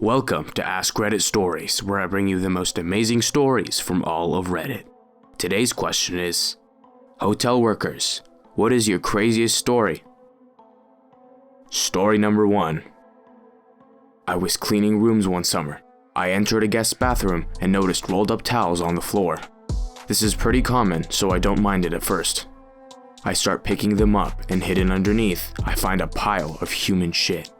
Welcome to AskReddit Stories, where I bring you the most amazing stories from all of Reddit. Today's question is, hotel workers, what is your craziest story? Story number 1. I was cleaning rooms one summer. I entered a guest bathroom and noticed rolled up towels on the floor. This is pretty common, so I don't mind it at first. I start picking them up, and hidden underneath, I find a pile of human shit.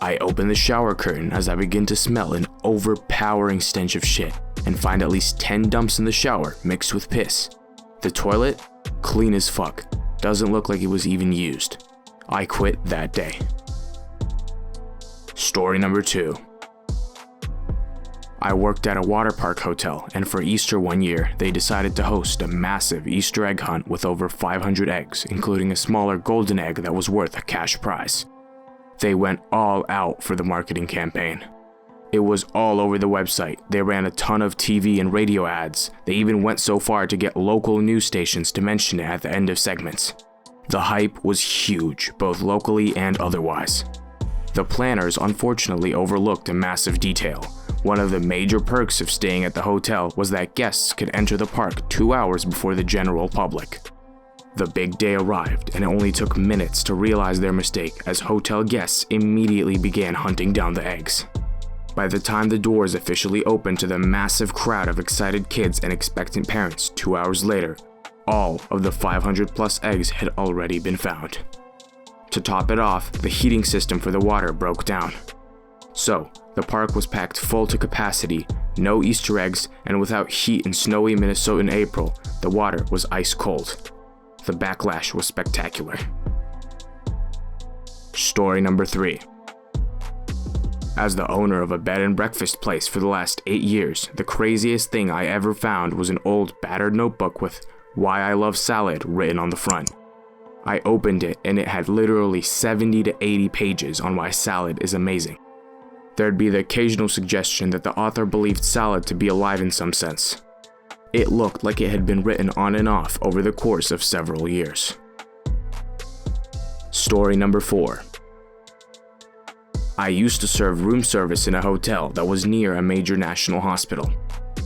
I open the shower curtain as I begin to smell an overpowering stench of shit and find at least 10 dumps in the shower mixed with piss. The toilet? Clean as fuck. Doesn't look like it was even used. I quit that day. Story number 2. I worked at a water park hotel, and for Easter one year, they decided to host a massive Easter egg hunt with over 500 eggs, including a smaller golden egg that was worth a cash prize. They went all out for the marketing campaign. It was all over the website. They ran a ton of TV and radio ads. They even went so far to get local news stations to mention it at the end of segments. The hype was huge, both locally and otherwise. The planners unfortunately overlooked a massive detail. One of the major perks of staying at the hotel was that guests could enter the park 2 hours before the general public. The big day arrived, and it only took minutes to realize their mistake as hotel guests immediately began hunting down the eggs. By the time the doors officially opened to the massive crowd of excited kids and expectant parents 2 hours later, all of the 500 plus eggs had already been found. To top it off, the heating system for the water broke down. So, the park was packed full to capacity, no Easter eggs, and without heat in snowy Minnesota in April, the water was ice cold. The backlash was spectacular. Story number 3. As the owner of a bed and breakfast place for the last 8 years, the craziest thing I ever found was an old battered notebook with "Why I Love Salad" written on the front. I opened it and it had literally 70 to 80 pages on why salad is amazing. There'd be the occasional suggestion that the author believed salad to be alive in some sense. It looked like it had been written on and off over the course of several years. Story number 4. I used to serve room service in a hotel that was near a major national hospital.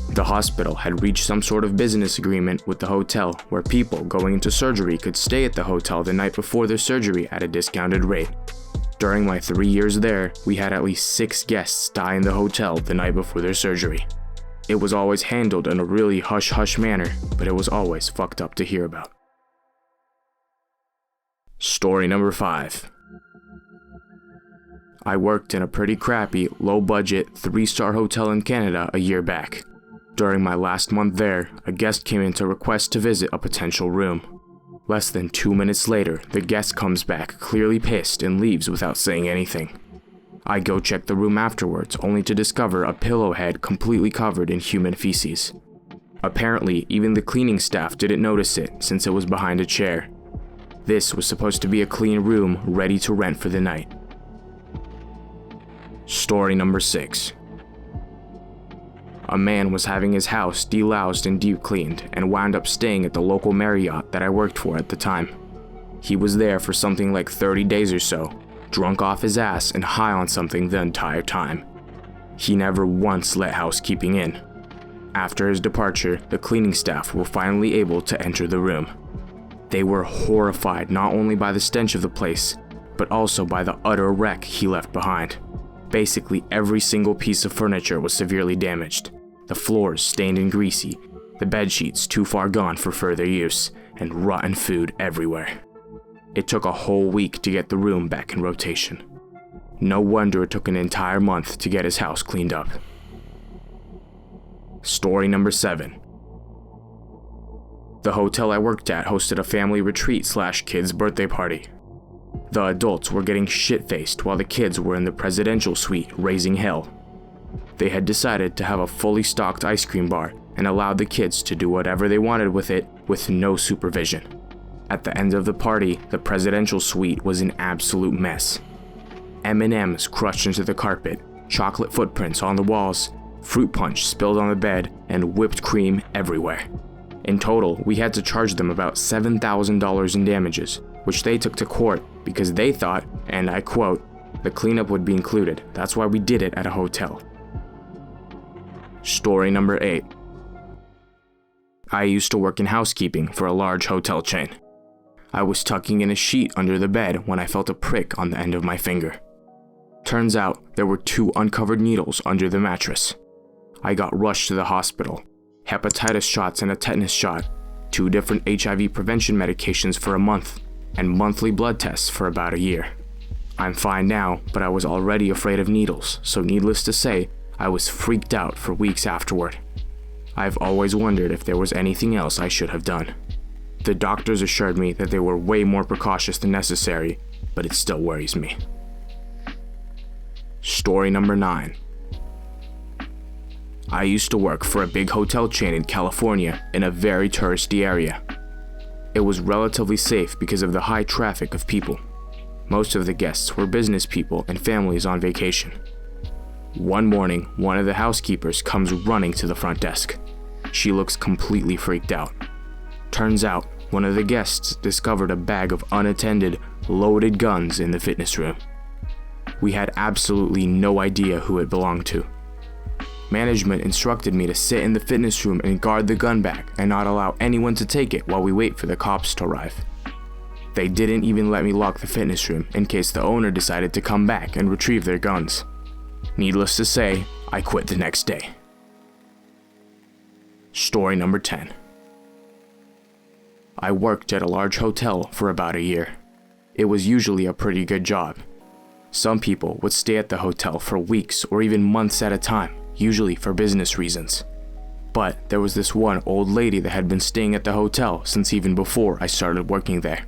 The hospital had reached some sort of business agreement with the hotel where people going into surgery could stay at the hotel the night before their surgery at a discounted rate. During my 3 years there, we had at least 6 guests die in the hotel the night before their surgery. It was always handled in a really hush-hush manner, but it was always fucked up to hear about. Story number 5. I worked in a pretty crappy, low-budget, 3-star hotel in Canada a year back. During my last month there, a guest came in to request to visit a potential room. Less than 2 minutes later, the guest comes back clearly pissed and leaves without saying anything. I go check the room afterwards, only to discover a pillow head completely covered in human feces. Apparently, even the cleaning staff didn't notice it since it was behind a chair. This was supposed to be a clean room ready to rent for the night. Story number 6. A man was having his house deloused and deep cleaned and wound up staying at the local Marriott that I worked for at the time. He was there for something like 30 days or so, drunk off his ass and high on something the entire time. He never once let housekeeping in. After his departure, the cleaning staff were finally able to enter the room. They were horrified not only by the stench of the place, but also by the utter wreck he left behind. Basically every single piece of furniture was severely damaged. The floors stained and greasy, the bedsheets too far gone for further use, and rotten food everywhere. It took a whole week to get the room back in rotation. No wonder it took an entire month to get his house cleaned up. Story number 7. The hotel I worked at hosted a family retreat/kids' birthday party. The adults were getting shit-faced while the kids were in the presidential suite raising hell. They had decided to have a fully stocked ice cream bar and allowed the kids to do whatever they wanted with it with no supervision. At the end of the party, the presidential suite was an absolute mess. M&Ms crushed into the carpet, chocolate footprints on the walls, fruit punch spilled on the bed, and whipped cream everywhere. In total, we had to charge them about $7,000 in damages, which they took to court because they thought, and I quote, The cleanup would be included, that's why we did it at a hotel. Story number 8. I used to work in housekeeping for a large hotel chain. I was tucking in a sheet under the bed when I felt a prick on the end of my finger. Turns out there were 2 uncovered needles under the mattress. I got rushed to the hospital. Hepatitis shots and a tetanus shot, 2 different HIV prevention medications for a month, and monthly blood tests for about a year. I'm fine now, but I was already afraid of needles, so needless to say, I was freaked out for weeks afterward. I've always wondered if there was anything else I should have done. The doctors assured me that they were way more precautious than necessary, but it still worries me. Story number 9. I used to work for a big hotel chain in California in a very touristy area. It was relatively safe because of the high traffic of people. Most of the guests were business people and families on vacation. One morning, one of the housekeepers comes running to the front desk. She looks completely freaked out. Turns out, one of the guests discovered a bag of unattended, loaded guns in the fitness room. We had absolutely no idea who it belonged to. Management instructed me to sit in the fitness room and guard the gun bag and not allow anyone to take it while we wait for the cops to arrive. They didn't even let me lock the fitness room in case the owner decided to come back and retrieve their guns. Needless to say, I quit the next day. Story number 10. I worked at a large hotel for about a year. It was usually a pretty good job. Some people would stay at the hotel for weeks or even months at a time, usually for business reasons. But there was this one old lady that had been staying at the hotel since even before I started working there.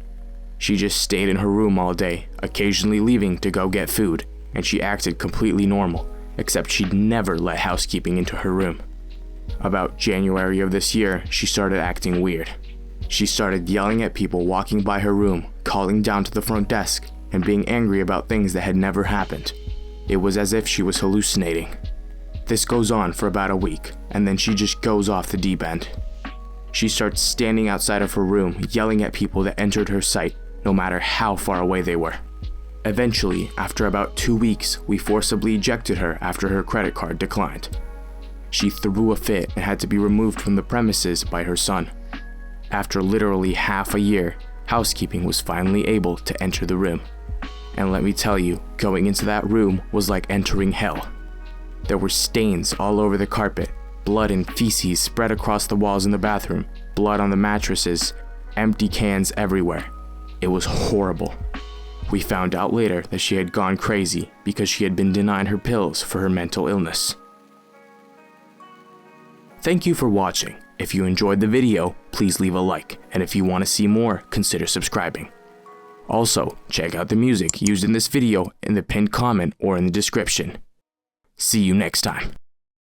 She just stayed in her room all day, occasionally leaving to go get food, and she acted completely normal, except she'd never let housekeeping into her room. About January of this year, she started acting weird. She started yelling at people walking by her room, calling down to the front desk, and being angry about things that had never happened. It was as if she was hallucinating. This goes on for about a week, and then she just goes off the deep end. She starts standing outside of her room, yelling at people that entered her sight, no matter how far away they were. Eventually, after about 2 weeks, we forcibly ejected her after her credit card declined. She threw a fit and had to be removed from the premises by her son. After literally half a year, housekeeping was finally able to enter the room. And let me tell you, going into that room was like entering hell. There were stains all over the carpet, blood and feces spread across the walls in the bathroom, blood on the mattresses, empty cans everywhere. It was horrible. We found out later that she had gone crazy because she had been denied her pills for her mental illness. Thank you for watching. If you enjoyed the video, please leave a like, and if you want to see more, consider subscribing. Also, check out the music used in this video in the pinned comment or in the description. See you next time.